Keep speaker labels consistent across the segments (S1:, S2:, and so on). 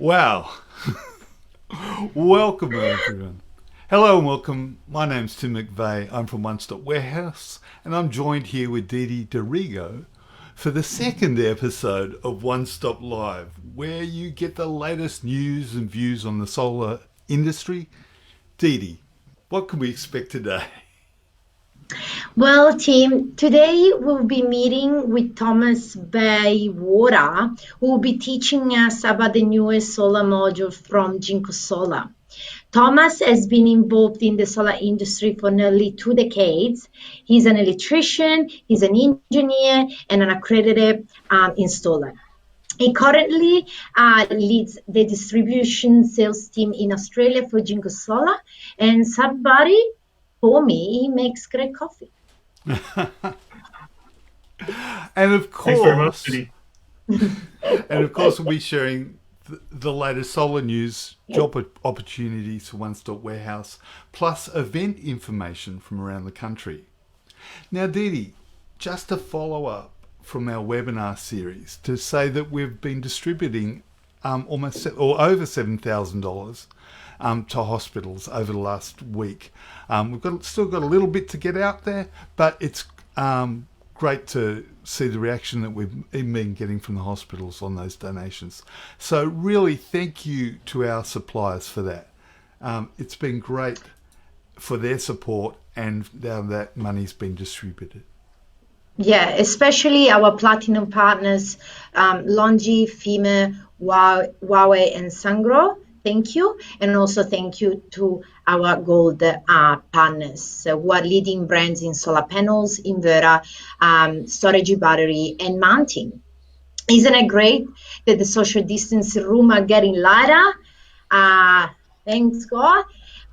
S1: Wow. Welcome, everyone. Hello and welcome. My name's Tim McVeigh. I'm from One Stop Warehouse, and I'm joined here with Didi DeRigo for the second episode of One Stop Live, where you get the latest news and views on the solar industry. Didi, what can we expect today?
S2: Well, Tim, today we'll be meeting with Thomas Baywater, who will be teaching us about the newest solar module from Jinko Solar. Thomas has been involved in the solar industry for nearly 2 decades. He's an electrician, he's an engineer, and an accredited installer. He currently leads the distribution sales team in Australia for Jinko Solar, and somebody told me he makes great coffee.
S1: And of
S3: Thanks very much,
S1: course,
S3: Didi.
S1: we'll be sharing the latest solar news, job opportunities for One Stop Warehouse, plus event information from around the country. Now, Didi, just a follow up from our webinar series to say that we've been distributing over $7,000 to hospitals over the last week. We've still got a little bit to get out there, but it's great to see the reaction that we've been getting from the hospitals on those donations. So really thank you to our suppliers for that. It's been great for their support, and now that money's been distributed.
S2: Yeah, especially our platinum partners, Longi, FEMA, Huawei, and Sangro. Thank you. And also thank you to our gold partners who are leading brands in solar panels, inverter, storage battery, and mounting. Isn't it great that the social distancing room are getting lighter? Thanks God.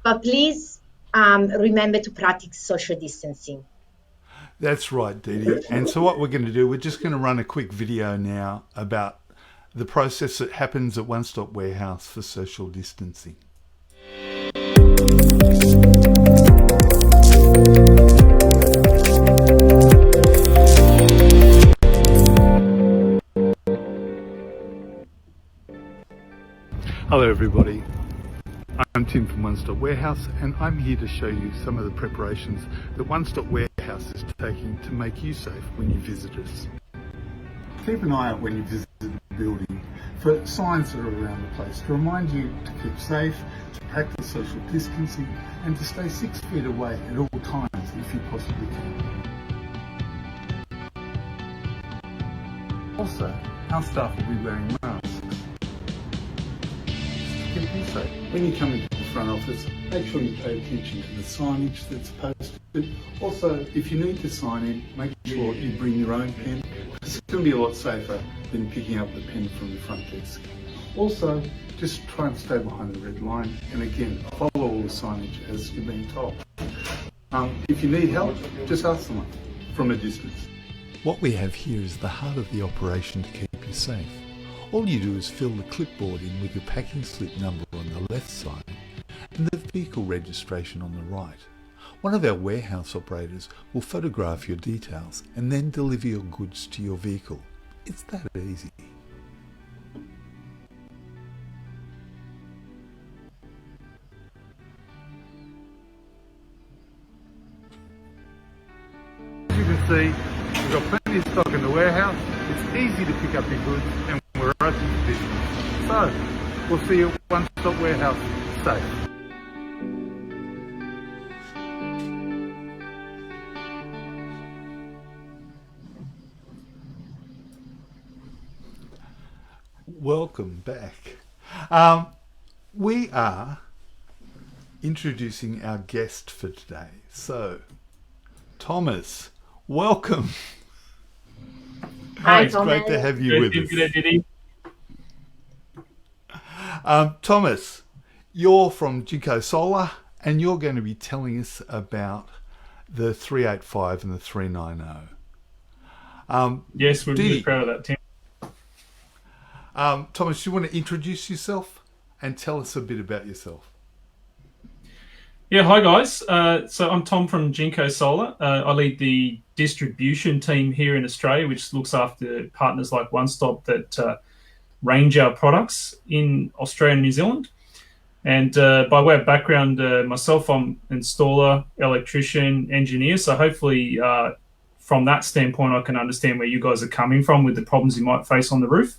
S2: But please remember to practice social distancing.
S1: That's right, Didi. And so what we're going to do, we're just going to run a quick video now about the process that happens at One Stop Warehouse for social distancing. Hello everybody, I'm Tim from One Stop Warehouse, and I'm here to show you some of the preparations that One Stop Warehouse is taking to make you safe when you visit us. Keep an eye out when you visit the building for signs that are around the place to remind you to keep safe, to practice social distancing, and to stay 6 feet away at all times if you possibly can. Also, our staff will be wearing masks to keep you safe. When you come into the front office, make sure you pay attention to the signage that's posted. Also, if you need to sign in, make sure you bring your own pen. It's going to be a lot safer than picking up the pen from the front desk. Also, just try and stay behind the red line, and again, follow all the signage as you're being told. If you need help, just ask someone from a distance. What we have here is the heart of the operation to keep you safe. All you do is fill the clipboard in with your packing slip number on the left side and the vehicle registration on the right. One of our warehouse operators will photograph your details and then deliver your goods to your vehicle. It's that easy. As you can see, we've got plenty of stock in the warehouse. It's easy to pick up your goods, and we're open for business. So, we'll see you at One Stop Warehouse safe. Welcome back. We are introducing our guest for today. So, Thomas, welcome.
S2: Hi,
S1: It's
S2: Thomas.
S1: great to have you with
S3: Good, Didi.
S1: us. Thomas, you're from Jinko Solar, and you're going to be telling us about the 385 and the 390.
S3: Yes, we're
S1: Didi.
S3: really proud of that, Tim.
S1: Thomas, you want to introduce yourself and tell us a bit about yourself?
S3: Yeah, hi guys. So I'm Tom from Jinko Solar. I lead the distribution team here in Australia, which looks after partners like One Stop that range our products in Australia and New Zealand. And by way of background, myself, I'm installer, electrician, engineer. So hopefully from that standpoint, I can understand where you guys are coming from with the problems you might face on the roof.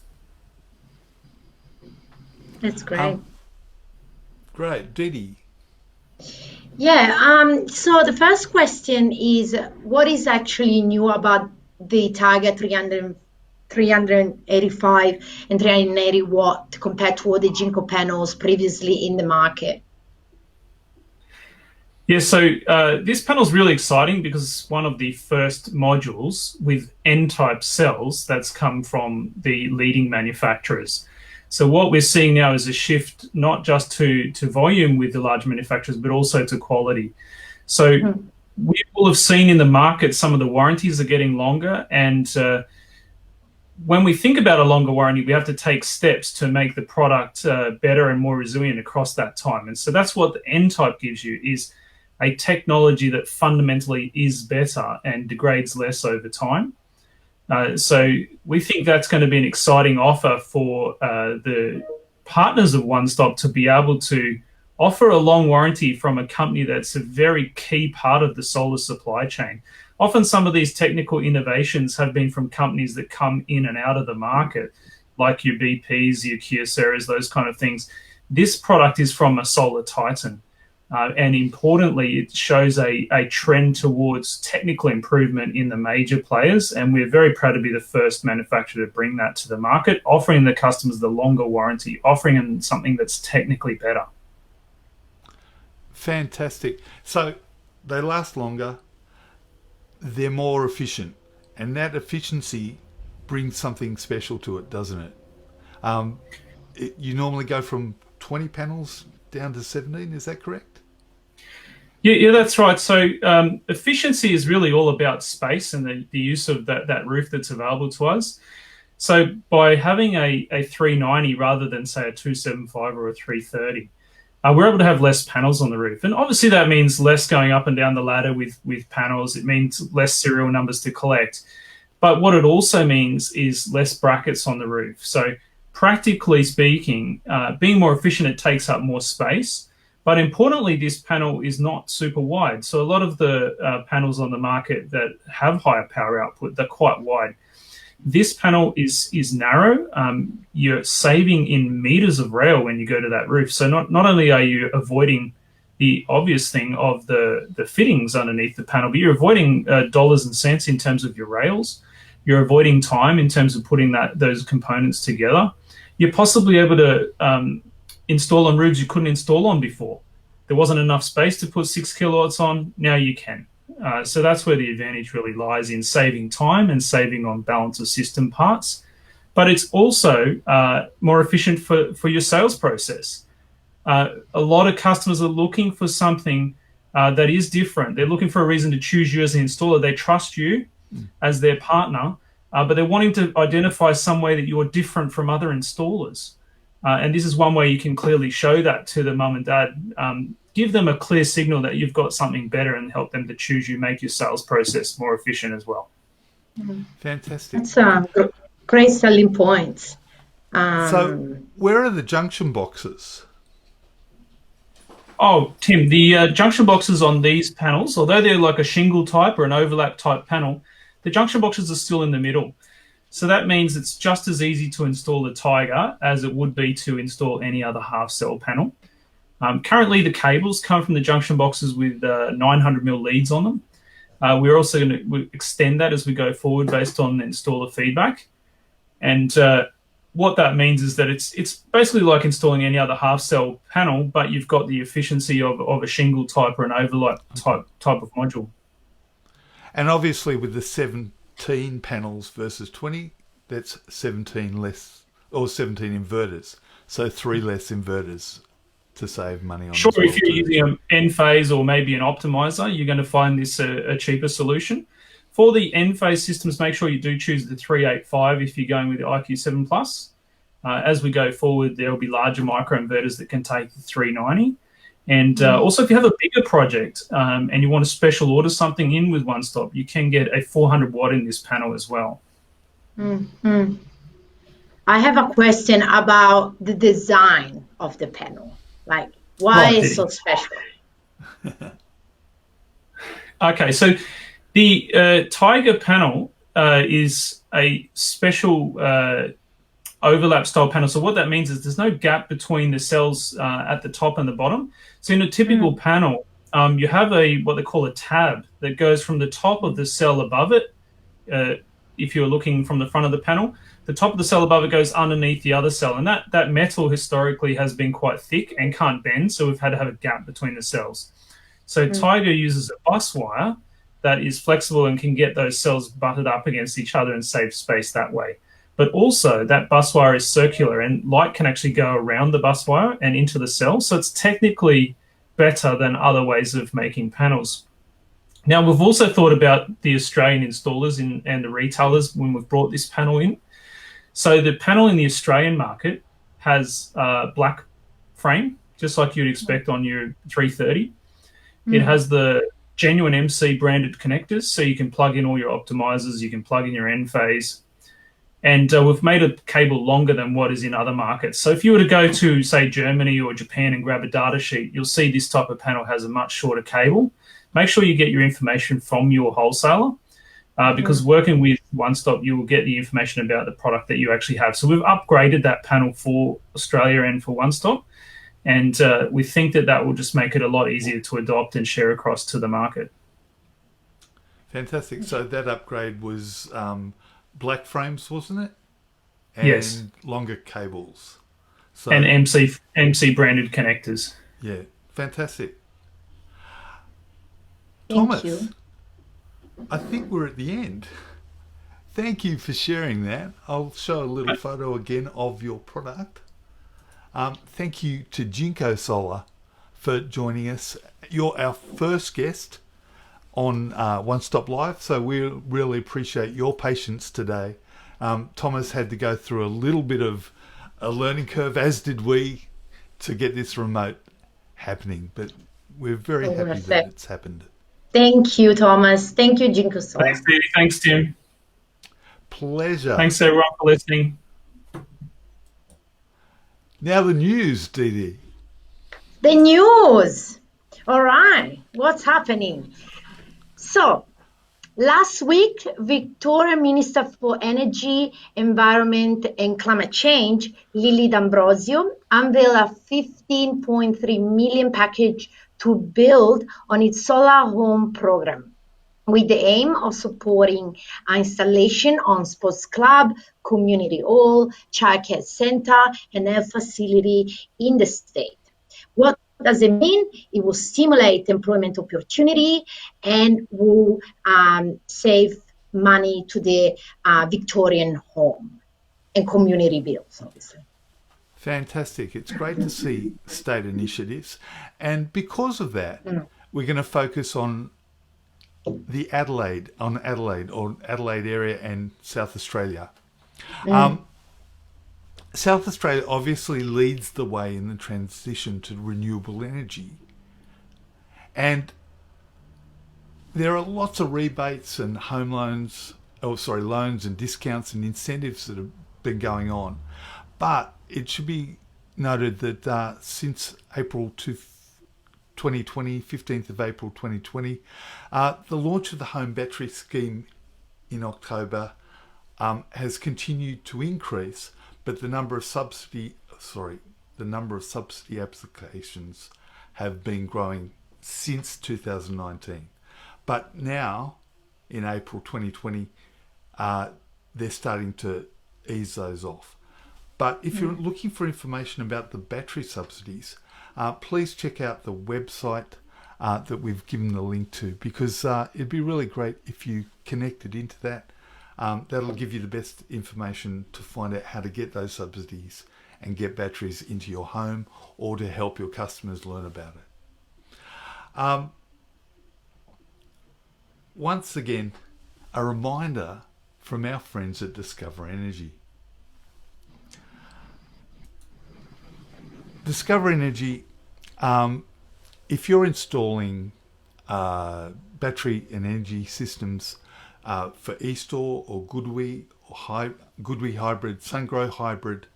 S2: That's great.
S4: Great. Didi.
S2: Yeah, so the first question is, what is actually new about the Tiger 385 and 380 watt compared to all the Jinko panels previously in the market?
S3: Yeah, so this panel is really exciting because it's one of the first modules with N-type cells that's come from the leading manufacturers. So what we're seeing now is a shift not just to volume with the large manufacturers, but also to quality. So we will have seen in the market some of the warranties are getting longer, and when we think about a longer warranty, we have to take steps to make the product better and more resilient across that time. And so that's what the N-type gives you, is a technology that fundamentally is better and degrades less over time. So we think that's going to be an exciting offer for the partners of One Stop to be able to offer a long warranty from a company that's a very key part of the solar supply chain. Often some of these technical innovations have been from companies that come in and out of the market, like your BPs, your Kyocera's, those kind of things. This product is from a solar titan. And importantly, it shows a trend towards technical improvement in the major players. And we're very proud to be the first manufacturer to bring that to the market, offering the customers the longer warranty, offering them something that's technically better.
S4: Fantastic. So they last longer, they're more efficient, and that efficiency brings something special to it, doesn't it? You normally go from 20 panels down to 17, is that correct?
S3: Yeah, that's right. So efficiency is really all about space and the use of that roof that's available to us. So by having a 390 rather than, say, a 275 or a 330, we're able to have less panels on the roof. And obviously that means less going up and down the ladder with panels. It means less serial numbers to collect. But what it also means is less brackets on the roof. So practically speaking, being more efficient, it takes up more space. But importantly, this panel is not super wide. So a lot of the panels on the market that have higher power output, they're quite wide. This panel is narrow. You're saving in meters of rail when you go to that roof. So not only are you avoiding the obvious thing of the fittings underneath the panel, but you're avoiding dollars and cents in terms of your rails. You're avoiding time in terms of putting those components together. You're possibly able to install on roofs you couldn't install on before. There wasn't enough space to put 6 kilowatts on. Now you can. So that's where the advantage really lies, in saving time and saving on balance of system parts. But it's also more efficient for your sales process. A lot of customers are looking for something that is different. They're looking for a reason to choose you as an installer. They trust you as their partner, but they're wanting to identify some way that you're different from other installers. And this is one way you can clearly show that to the mum and dad. Give them a clear signal that you've got something better and help them to choose you, make your sales process more efficient as well.
S4: Fantastic.
S2: That's great selling points.
S4: So where are the junction boxes?
S3: Oh, Tim, the junction boxes on these panels, although they're like a shingle type or an overlap type panel, the junction boxes are still in the middle. So that means it's just as easy to install the Tiger as it would be to install any other half cell panel. Currently, the cables come from the junction boxes with 900mm leads on them. We're also going to extend that as we go forward based on installer feedback. And what that means is that it's basically like installing any other half cell panel, but you've got the efficiency of a shingle type or an overlap type of module.
S4: And obviously with the 17 panels versus 20, that's 17 less, or 17 inverters. So 3 less inverters to save money on. Sure,
S3: if you're using an N-phase or maybe an optimizer, you're going to find this a cheaper solution. For the N-phase systems, make sure you do choose the 385 if you're going with the IQ7 Plus. As we go forward, there will be larger microinverters that can take the 390. And also, if you have a bigger project and you want to special order something in with One Stop, you can get a 400 watt in this panel as well.
S2: I I have a question about the design of the panel. Like, why
S3: Right,
S2: is so special?
S3: Okay, so the Tiger panel is a special overlap style panel. So what that means is there's no gap between the cells at the top and the bottom. So in a typical panel, you have what they call a tab that goes from the top of the cell above it. If you're looking from the front of the panel, the top of the cell above it goes underneath the other cell. And that metal historically has been quite thick and can't bend. So we've had to have a gap between the cells. So Tiger uses a bus wire that is flexible and can get those cells butted up against each other and save space that way. But also that bus wire is circular and light can actually go around the bus wire and into the cell. So it's technically better than other ways of making panels. Now, we've also thought about the Australian installers and the retailers when we've brought this panel in. So the panel in the Australian market has a black frame, just like you'd expect on your 330. It has the genuine MC branded connectors, so you can plug in all your optimizers, you can plug in your end phase. And we've made a cable longer than what is in other markets. So if you were to go to, say, Germany or Japan and grab a data sheet, you'll see this type of panel has a much shorter cable. Make sure you get your information from your wholesaler because working with One Stop, you will get the information about the product that you actually have. So we've upgraded that panel for Australia and for One Stop. And we think that will just make it a lot easier to adopt and share across to the market.
S4: Fantastic. So that upgrade was black frames, wasn't it? And
S3: yes.
S4: Longer cables. So,
S3: and MC branded connectors.
S4: Yeah, fantastic.
S2: Thank
S4: Thomas,
S2: you.
S4: I think we're at the end. Thank you for sharing that. I'll show a little photo again of your product. Thank you to Jinko Solar for joining us. You're our first guest on One Stop Live, so we really appreciate your patience today. Thomas had to go through a little bit of a learning curve, as did we, to get this remote happening, but we're very happy that it's happened.
S2: Thank you, Thomas. Thank you, Jinko Solar.
S3: Thanks, Dee. Thanks, Tim.
S4: Pleasure.
S3: Thanks, everyone, for listening.
S4: Now the news, Dee.
S2: The news. All right. What's happening? So, last week, Victoria Minister for Energy, Environment and Climate Change, Lily D'Ambrosio, unveiled a $15.3 million package to build on its solar home program, with the aim of supporting installation on sports club, community hall, childcare center, and health facility in the state. What does it mean? It will stimulate employment opportunity and will save money to the Victorian home and community bills, obviously.
S4: Fantastic. It's great to see state initiatives. And because of that, we're going to focus on the Adelaide area and South Australia. South Australia obviously leads the way in the transition to renewable energy. And there are lots of rebates and loans and discounts and incentives that have been going on. But it should be noted that since April 2020, 15th of April 2020, the launch of the home battery scheme in October has continued to increase, but the number of subsidy applications have been growing since 2019. But now, in April 2020, they're starting to ease those off. But if you're looking for information about the battery subsidies, please check out the website that we've given the link to, because it'd be really great if you connected into that. That'll give you the best information to find out how to get those subsidies and get batteries into your home, or to help your customers learn about it. Once again, a reminder from our friends at Discover Energy. Discover Energy, if you're installing battery and energy systems for eStore or Goodwe Goodwee Hybrid, SunGrow Hybrid,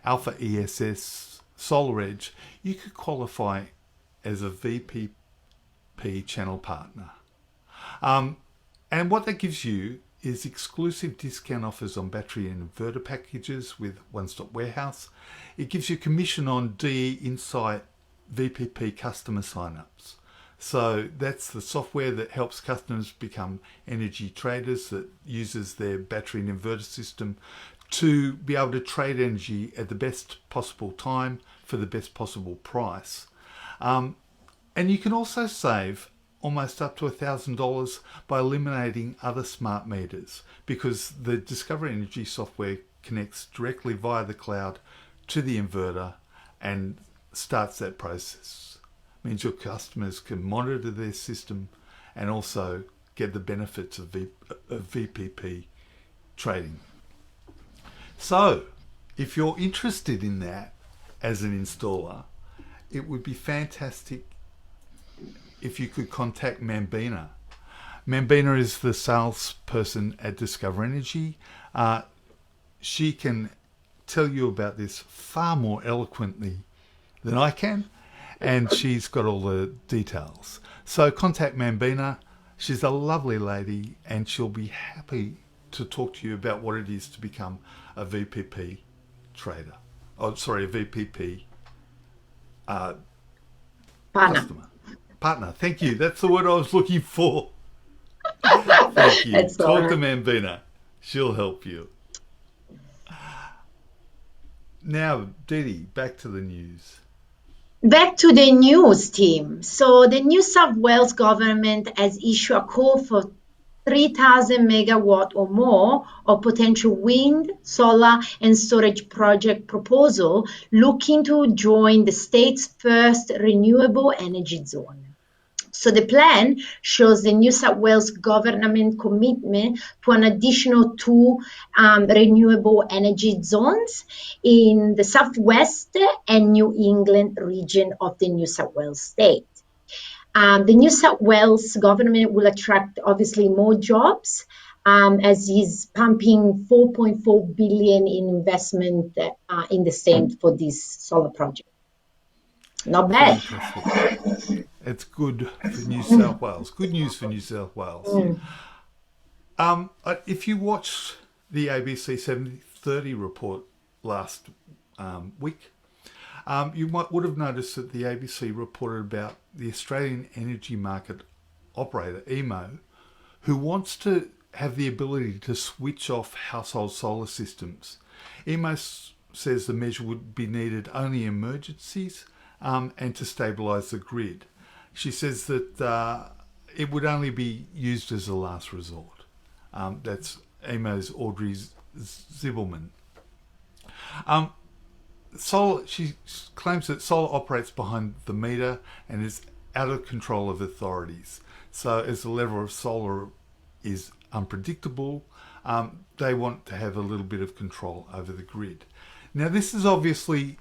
S4: Alpha ESS, Solar Edge, you could qualify as a VPP channel partner. And what that gives you is exclusive discount offers on battery and inverter packages with One Stop Warehouse. It gives you commission on DE Insight VPP customer signups. So that's the software that helps customers become energy traders, that uses their battery and inverter system to be able to trade energy at the best possible time for the best possible price. And you can also save almost up to $1,000 by eliminating other smart meters, because the Discover Energy software connects directly via the cloud to the inverter and starts that process. Means your customers can monitor their system and also get the benefits of VPP trading. So, if you're interested in that as an installer, it would be fantastic if you could contact Mambina. Mambina is the salesperson at Discover Energy. She can tell you about this far more eloquently than I can, and she's got all the details. So contact Mambina. She's a lovely lady, and she'll be happy to talk to you about what it is to become a VPP trader. Oh, sorry, a VPP customer. Partner. Thank you. That's the word I was looking for. Thank you. Talk to Mambina. She'll help you. Now, Didi, back to the news.
S2: Back to the news, team. So the New South Wales government has issued a call for 3,000 megawatt or more of potential wind, solar and storage project proposal looking to join the state's first renewable energy zone. So the plan shows the New South Wales government commitment to an additional 2 renewable energy zones in the southwest and New England region of the New South Wales state. The New South Wales government will attract obviously more jobs as he's pumping $4.4 billion in investment in the state for this solar project. Not bad.
S4: Fantastic. It's good for New South Wales. Good news for New South Wales. If you watched the ABC 730 report last week, you would have noticed that the ABC reported about the Australian Energy Market Operator, EMO, who wants to have the ability to switch off household solar systems. EMO says the measure would be needed only in emergencies and to stabilise the grid. She says that it would only be used as a last resort. That's EMO's Audrey Zibelman. She claims that solar operates behind the meter and is out of control of authorities. So as the level of solar is unpredictable, they want to have a little bit of control over the grid. Now, this is obviously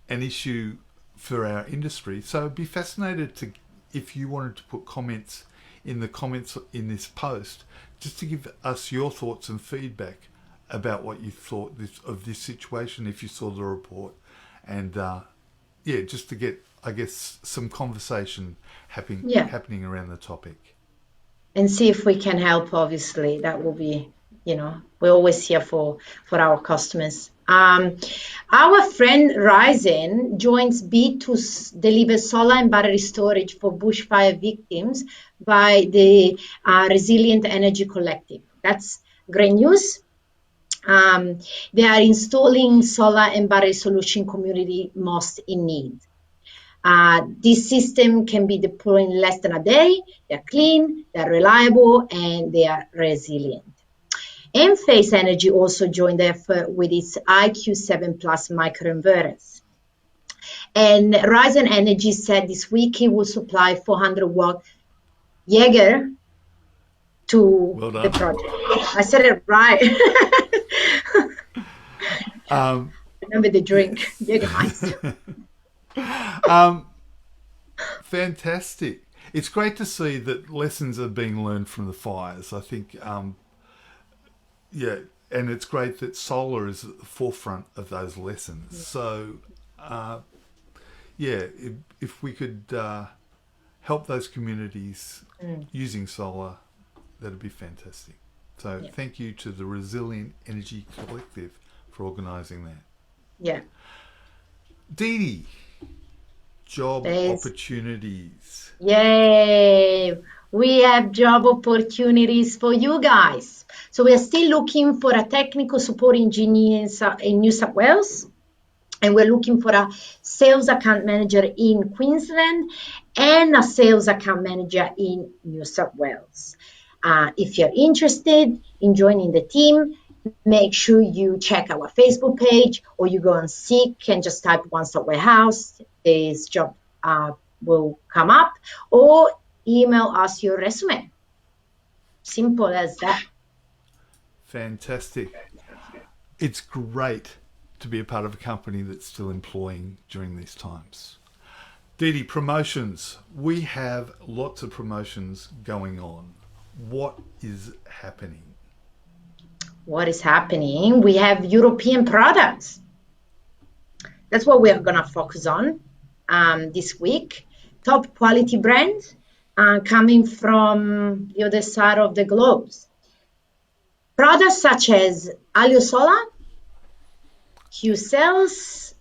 S4: an issue for our industry, so I'd be fascinated to, if you wanted to put comments in this post, just to give us your thoughts and feedback about what you thought of this situation, if you saw the report, and just to get, I guess, some conversation happening around the topic.
S2: And see if we can help. Obviously, that will be, we're always here for our customers. Our friend Ryzen joins bid to deliver solar and battery storage for bushfire victims by the Resilient Energy Collective. That's great news. They are installing solar and battery solution community most in need. This system can be deployed in less than a day. They're clean, they're reliable, and they are resilient. Enphase Energy also joined the effort with its IQ7 Plus microinverters. And Ryzen Energy said this week it will supply 400-watt Jaeger to the project. I said it right. Remember the drink, Jägermeister.
S4: Fantastic. It's great to see that lessons are being learned from the fires. I think, and it's great that solar is at the forefront of those lessons. So, if we could help those communities using solar, that'd be fantastic. So thank you to the Resilient Energy Collective for organising that.
S2: Yeah.
S4: Dee Dee, job opportunities.
S2: Yay! We have job opportunities for you guys. So we are still looking for a technical support engineer in New South Wales. And we're looking for a sales account manager in Queensland and a sales account manager in New South Wales. If you're interested in joining the team, make sure you check our Facebook page, or you go on Seek and just type One Stop Warehouse. This job will come up, or email us your resume. Simple as that.
S4: Fantastic. It's great to be a part of a company that's still employing during these times. Dee Dee, promotions. We have lots of promotions going on. What is happening?
S2: What is happening? We have European products. That's what we are going to focus on this week. Top quality brands coming from the other side of the globe. Products such as Alio Solar, Q-Cells,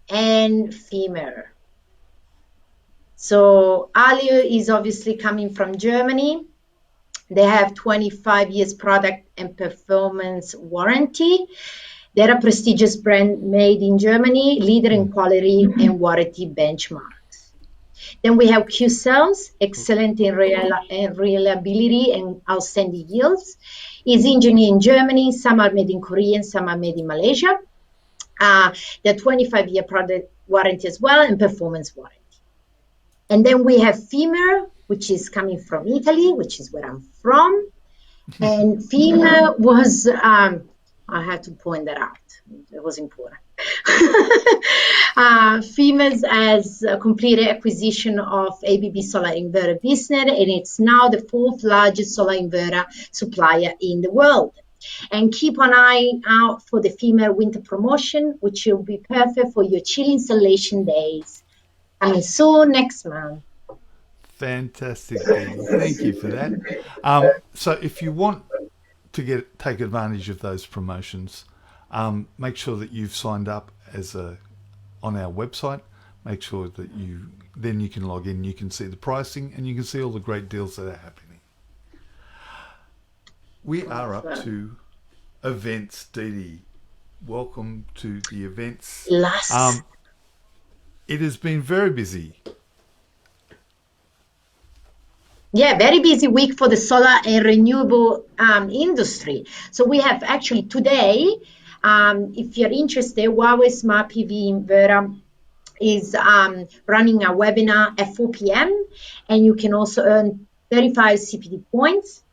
S2: and Femur. So Alio is obviously coming from Germany. They have 25 years product and performance warranty. They're a prestigious brand made in Germany, leader in quality and warranty benchmarks. Then we have Q-Cells, excellent in reliability and outstanding yields. Is engineered in Germany. Some are made in Korea, some are made in Malaysia. They're 25-year product warranty as well, and performance warranty. And then we have Femur, which is coming from Italy, which is where I'm from. And Femur was, I had to point that out. It was important. Femur has completed acquisition of ABB Solar Inverter business, and it's now the 4th largest solar inverter supplier in the world. And keep an eye out for the Femur winter promotion, which will be perfect for your chill installation days. Coming soon next month.
S4: Fantastic, Dee Dee. Thank you for that. So if you want to take advantage of those promotions, make sure that you've signed up on our website. Make sure that then you can log in, you can see the pricing, and you can see all the great deals that are happening. We are up to events, Dee Dee. Welcome to the events. It has been very busy.
S2: Yeah, very busy week for the solar and renewable industry. So we have actually today, if you're interested, Huawei Smart PV Inverter is running a webinar at 4 p.m. and you can also earn 35 CPD points.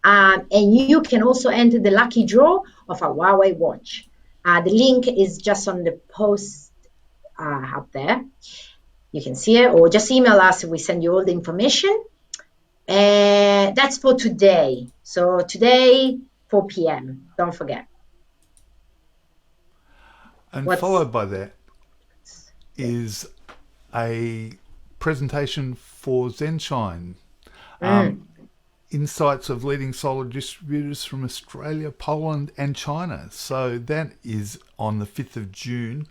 S2: And you can also enter the lucky draw of a Huawei watch. The link is just on the post up there. You can see it, or just email us and we send you all the information. And that's for today. So today, 4 p.m. Don't forget.
S4: And followed by that is a presentation for Zenshine. Insights of leading solar distributors from Australia, Poland and China. So that is on the 5th of June.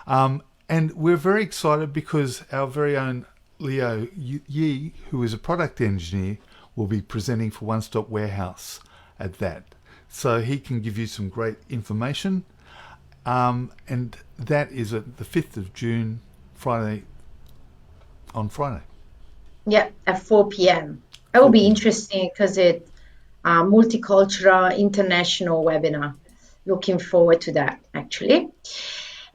S4: And we're very excited because our very own Leo Yi, who is a product engineer, will be presenting for One Stop Warehouse at that. So he can give you some great information. And that is at the 5th of June, on Friday.
S2: Yeah, at 4 p.m. That will be interesting because it's a multicultural international webinar. Looking forward to that, actually.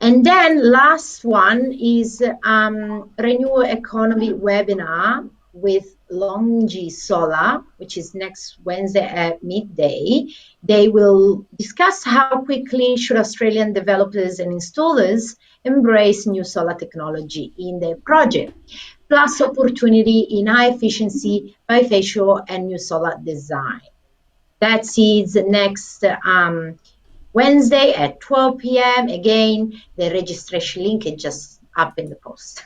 S2: And then last one is Renewable Economy webinar with Longi Solar, which is next Wednesday at midday. They will discuss how quickly should Australian developers and installers embrace new solar technology in their project, plus opportunity in high efficiency, bifacial and new solar design. That's next Wednesday at 12 p.m. Again, the registration link is just up in the post.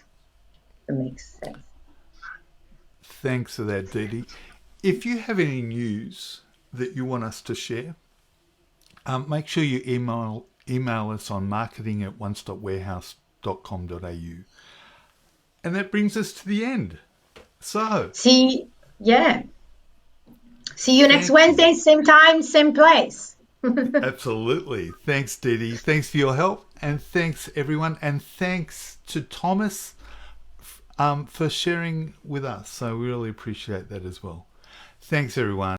S2: That makes sense.
S4: Thanks for that, Dee Dee. If you have any news that you want us to share, make sure you email us on marketing@onestopwarehouse.com.au. And that brings us to the end. So,
S2: See you next Wednesday, same time, same place.
S4: absolutely. Thanks, Dee Dee. Thanks for your help. And thanks, everyone. And thanks to Thomas for sharing with us. So we really appreciate that as well. Thanks, everyone.